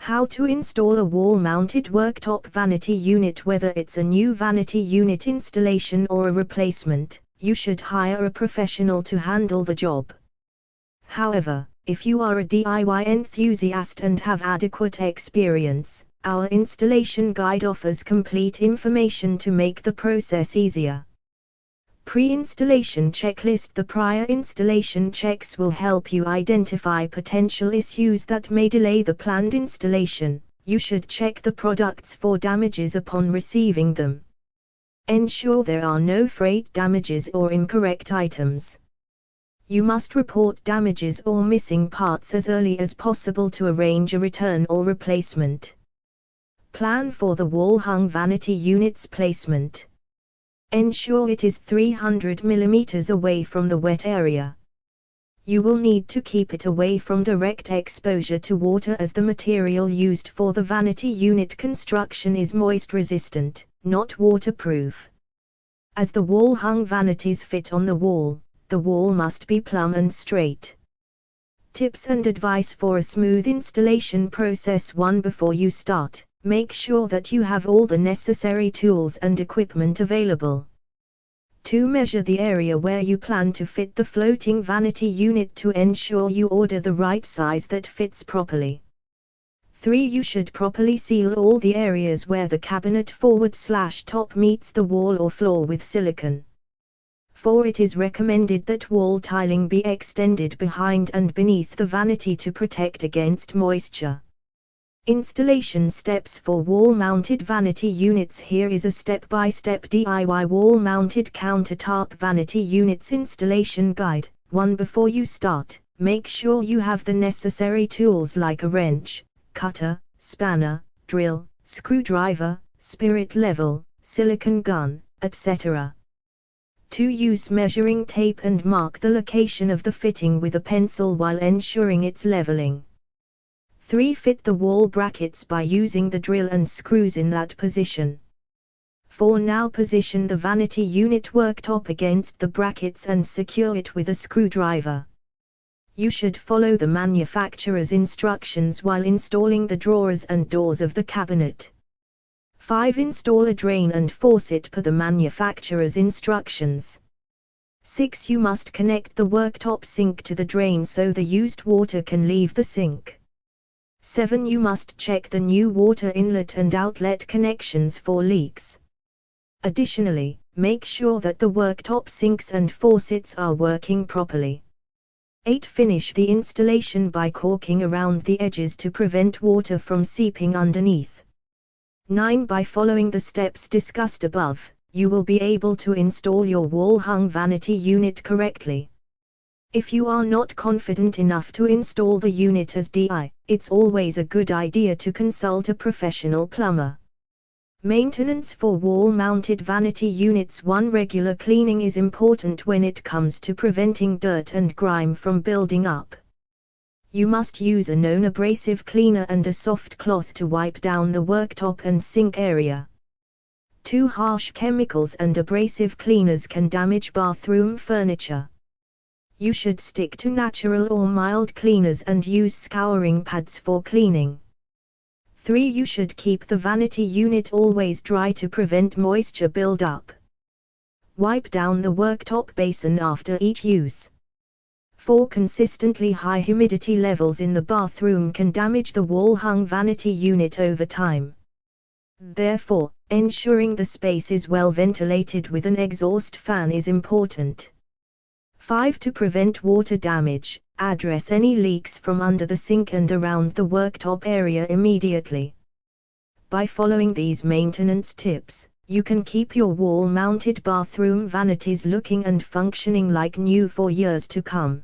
How to install a wall-mounted worktop vanity unit. Whether it's a new vanity unit installation or a replacement, you should hire a professional to handle the job. However, if you are a DIY enthusiast and have adequate experience, our installation guide offers complete information to make the process easier. Pre-installation checklist. The prior installation checks will help you identify potential issues that may delay the planned installation. You should check the products for damages upon receiving them. Ensure there are no freight damages or incorrect items. You must report damages or missing parts as early as possible to arrange a return or replacement. Plan for the wall-hung vanity unit's placement. Ensure it is 300 mm away from the wet area. You will need to keep it away from direct exposure to water, as the material used for the vanity unit construction is moist resistant, not waterproof. As the wall-hung vanities fit on the wall must be plumb and straight. Tips and advice for a smooth installation process. 1. Before you start, make sure that you have all the necessary tools and equipment available. 2. Measure the area where you plan to fit the floating vanity unit to ensure you order the right size that fits properly. 3. You should properly seal all the areas where the cabinet /top meets the wall or floor with silicone. 4. It is recommended that wall tiling be extended behind and beneath the vanity to protect against moisture. Installation steps for wall-mounted vanity units. Here is a step-by-step DIY wall-mounted countertop vanity units installation guide. 1. Before you start, make sure you have the necessary tools like a wrench, cutter, spanner, drill, screwdriver, spirit level, silicone gun, etc. 2. Use measuring tape and mark the location of the fitting with a pencil while ensuring it's leveling. 3. Fit the wall brackets by using the drill and screws in that position. 4. Now position the vanity unit worktop against the brackets and secure it with a screwdriver. You should follow the manufacturer's instructions while installing the drawers and doors of the cabinet. 5. Install a drain and faucet per the manufacturer's instructions. 6. You must connect the worktop sink to the drain so the used water can leave the sink. 7. You must check the new water inlet and outlet connections for leaks. Additionally, make sure that the worktop sinks and faucets are working properly. 8. Finish the installation by caulking around the edges to prevent water from seeping underneath. 9. By following the steps discussed above, you will be able to install your wall-hung vanity unit correctly. If you are not confident enough to install the unit as DIY, it's always a good idea to consult a professional plumber. Maintenance for wall-mounted vanity units. 1. Regular cleaning is important when it comes to preventing dirt and grime from building up. You must use a non-abrasive cleaner and a soft cloth to wipe down the worktop and sink area. 2. Harsh chemicals and abrasive cleaners can damage bathroom furniture. You should stick to natural or mild cleaners and use scouring pads for cleaning. 3. You should keep the vanity unit always dry to prevent moisture buildup. Wipe down the worktop basin after each use. 4. Consistently high humidity levels in the bathroom can damage the wall-hung vanity unit over time. Therefore, ensuring the space is well ventilated with an exhaust fan is important. 5. To prevent water damage, address any leaks from under the sink and around the worktop area immediately. By following these maintenance tips, you can keep your wall-mounted bathroom vanities looking and functioning like new for years to come.